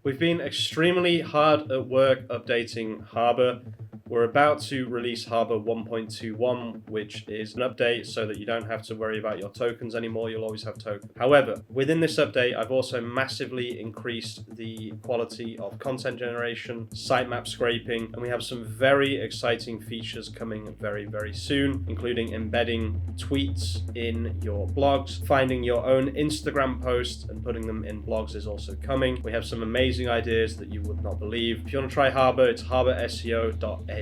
We've been extremely hard at work updating Harbor. We're about to release Harbor 1.21, which is an update so that you don't have to worry about your tokens anymore. You'll always have tokens. However, within this update, I've also massively increased the quality of content generation, sitemap scraping, and we have some very exciting features coming very, very soon, including embedding tweets in your blogs. Finding your own Instagram posts and putting them in blogs is also coming. We have some amazing ideas that you would not believe. If you want to try Harbor, it's harborseo.ai.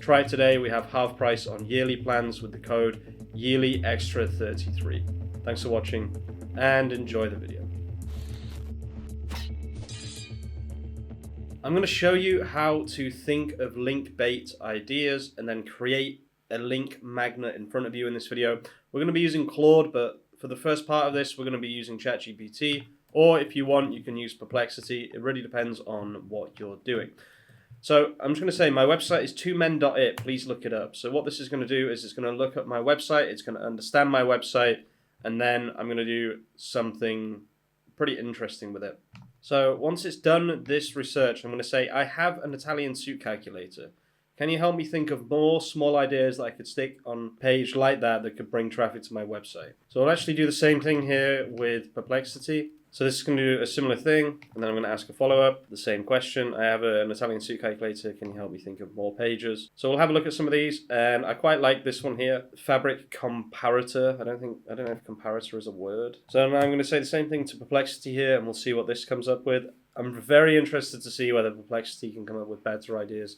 Try it today. We have half price on yearly plans with the code yearlyextra33. Thanks for watching and enjoy the video. I'm going to show you how to think of link bait ideas and then create a link magnet in front of you in this video. We're going to be using Claude, but for the first part of this, we're going to be using ChatGPT, or if you want, you can use Perplexity. It really depends on what you're doing. So I'm just going to say my website is twomen.it. Please look it up. So what this is going to do is it's going to look at my website. It's going to understand my website. And then I'm going to do something pretty interesting with it. So once it's done this research, I'm going to say, I have an Italian suit calculator. Can you help me think of more small ideas that I could stick on a page like that could bring traffic to my website? So I'll actually do the same thing here with Perplexity. So this is going to do a similar thing, and then I'm going to ask a follow-up, the same question. I have an Italian suit calculator. Can you help me think of more pages? So we'll have a look at some of these, and I quite like this one here, fabric comparator. I don't know if comparator is a word. So now I'm going to say the same thing to Perplexity here, and we'll see what this comes up with. I'm very interested to see whether Perplexity can come up with better ideas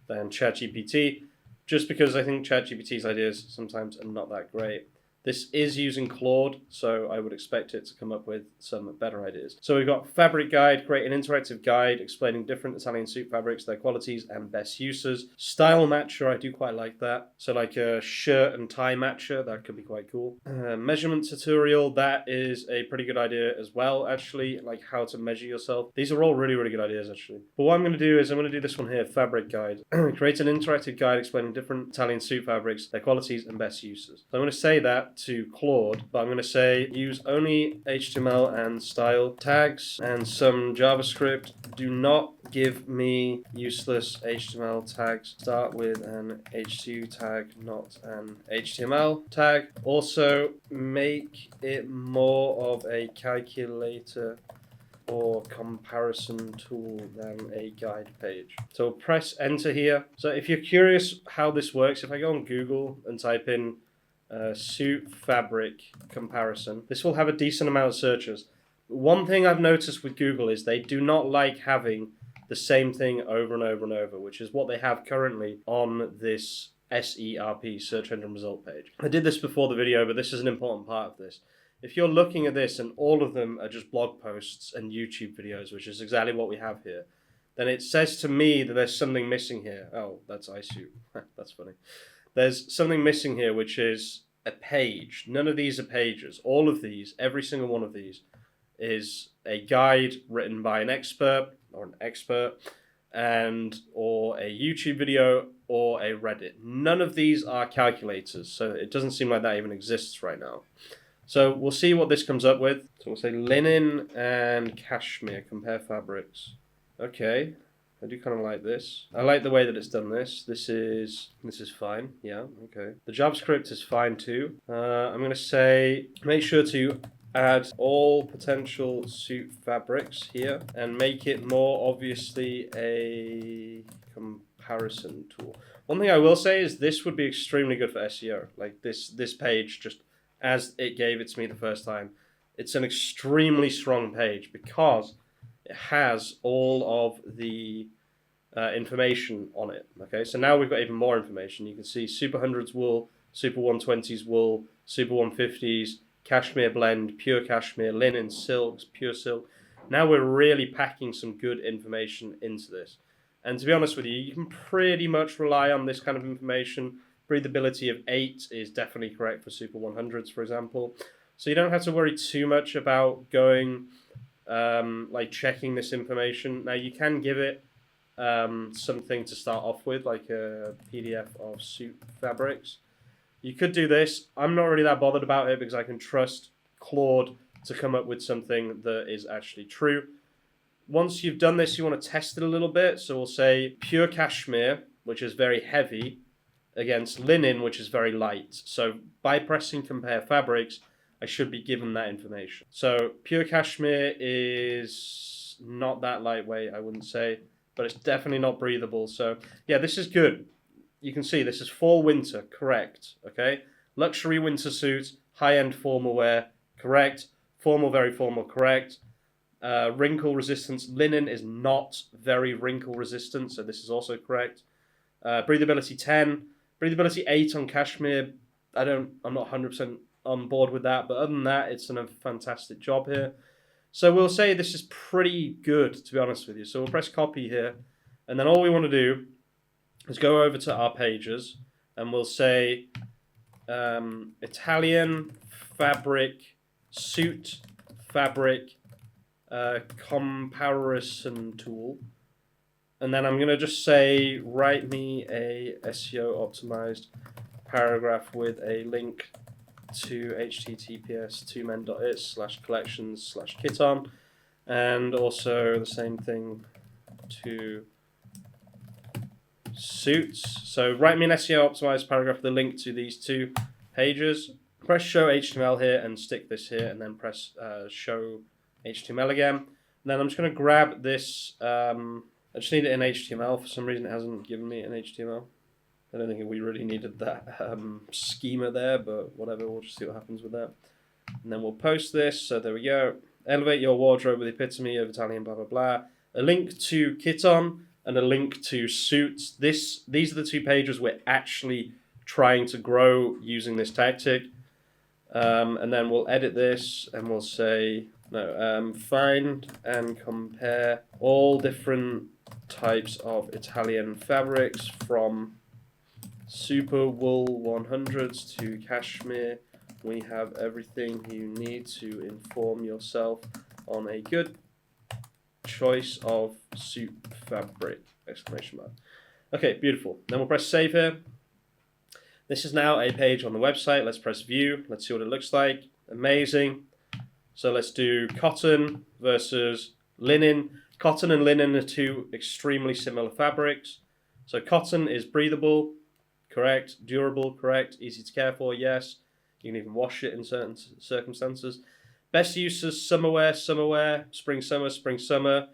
than ChatGPT, just because I think ChatGPT's ideas sometimes are not that great. This is using Claude, so I would expect it to come up with some better ideas. So we've got fabric guide, create an interactive guide explaining different Italian suit fabrics, their qualities and best uses. Style matcher, I do quite like that. So like a shirt and tie matcher, that could be quite cool. Measurement tutorial, that is a pretty good idea as well, actually, like how to measure yourself. These are all really, really good ideas, actually. But what I'm going to do is I'm going to do this one here, fabric guide. Create an interactive guide explaining different Italian suit fabrics, their qualities and best uses. So I'm going to say that to Claude, but I'm going to say use only HTML and style tags and some JavaScript. Do not give me useless HTML tags. Start with an H2 tag, not an HTML tag. Also, make it more of a calculator or comparison tool than a guide page. So press enter here. So if you're curious how this works, if I go on Google and type in suit fabric comparison, this will have a decent amount of searches. One thing I've noticed with Google is they do not like having the same thing over and over and over, which is what they have currently on this SERP, search engine result page. I did this before the video, but this is an important part of this. If you're looking at this and all of them are just blog posts and YouTube videos, which is exactly what we have here, then it says to me that there's something missing here. Oh, that's iSuit. That's funny. There's something missing here, which is a page. None of these are pages. All of these, every single one of these, is a guide written by an expert or or a YouTube video or a Reddit. None of these are calculators, so it doesn't seem like that even exists right now. So we'll see what this comes up with. So we'll say linen and cashmere, compare fabrics. Okay. I do kind of like this. I like the way that it's done this. This is fine. Yeah, okay. The JavaScript is fine too. I'm going to say make sure to add all potential suit fabrics here and make it more obviously a comparison tool. One thing I will say is this would be extremely good for SEO. Like this page, just as it gave it to me the first time, it's an extremely strong page because it has all of the information on it. Okay, so now we've got even more information. You can see Super 100s wool, Super 120s wool, Super 150s, cashmere blend, pure cashmere, linen, silks, pure silk. Now we're really packing some good information into this. And to be honest with you, you can pretty much rely on this kind of information. Breathability of 8 is definitely correct for Super 100s, for example. So you don't have to worry too much about going like checking this information. Now you can give it something to start off with, like a PDF of suit fabrics. You could do this. I'm not really that bothered about it because I can trust Claude to come up with something that is actually true. Once you've done this, you want to test it a little bit. So we'll say pure cashmere, which is very heavy, against linen, which is very light. So by pressing compare fabrics, I should be given that information. So pure cashmere is not that lightweight, I wouldn't say, but it's definitely not breathable. So yeah, this is good. You can see this is fall winter, correct, okay? Luxury winter suit, high-end formal wear, correct. Formal, very formal, correct. Wrinkle resistance, linen is not very wrinkle resistant, so this is also correct. Breathability 10, breathability 8 on cashmere. I'm not 100% on board with that, but other than that, it's done a fantastic job here. So we'll say this is pretty good, to be honest with you. So we'll press copy here, and then all we want to do is go over to our pages, and we'll say Italian fabric suit fabric comparison tool. And then I'm going to just say, write me a SEO optimized paragraph with a link to https:/collections/kiton, and also the same thing to suits. So write me an SEO optimized paragraph with a link to these two pages. Press show HTML here and stick this here, and then press show HTML again. And then I'm just going to grab this. I just need it in HTML. For some reason, it hasn't given me an HTML. I don't think we really needed that schema there, but whatever. We'll just see what happens with that. And then we'll post this. So there we go. Elevate your wardrobe with the epitome of Italian blah, blah, blah. A link to Kiton and a link to suits. These are the two pages we're actually trying to grow using this tactic. And then we'll edit this and we'll say, find and compare all different types of Italian fabrics from super wool 100s to cashmere. We have everything you need to inform yourself on a good choice of suit fabric! Exclamation mark. Okay, beautiful. Then we'll press save here. This is now a page on the website. Let's press view. Let's see what it looks like. Amazing. So let's do cotton versus linen. Cotton and linen are two extremely similar fabrics. So cotton is breathable, correct. Durable, correct. Easy to care for, yes. You can even wash it in certain circumstances. Best uses, summer wear, spring, summer.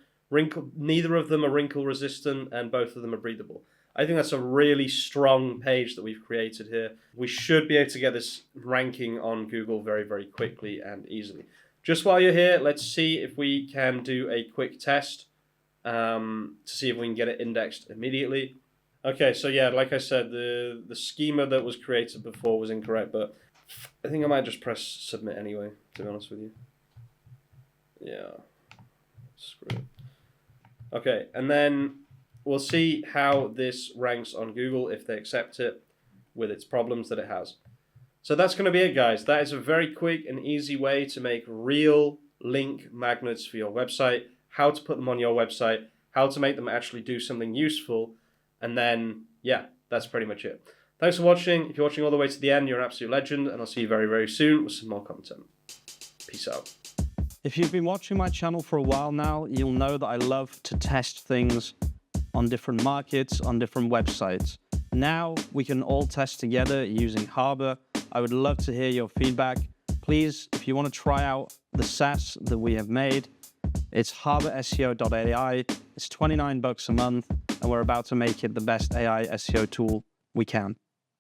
Neither of them are wrinkle resistant, and both of them are breathable. I think that's a really strong page that we've created here. We should be able to get this ranking on Google very, very quickly and easily. Just while you're here, let's see if we can do a quick test to see if we can get it indexed immediately. Okay, so yeah, like I said, the schema that was created before was incorrect, but I think I might just press submit anyway, to be honest with you. Yeah, screw it. Okay, and then we'll see how this ranks on Google if they accept it with its problems that it has. So that's going to be it, guys. That is a very quick and easy way to make real link magnets for your website, how to put them on your website, how to make them actually do something useful, and then, yeah, that's pretty much it. Thanks for watching. If you're watching all the way to the end, you're an absolute legend, and I'll see you very, very soon with some more content. Peace out. If you've been watching my channel for a while now, you'll know that I love to test things on different markets, on different websites. Now we can all test together using Harbor. I would love to hear your feedback. Please, if you want to try out the SaaS that we have made, it's harborseo.ai. It's $29 a month, and we're about to make it the best AI SEO tool we can.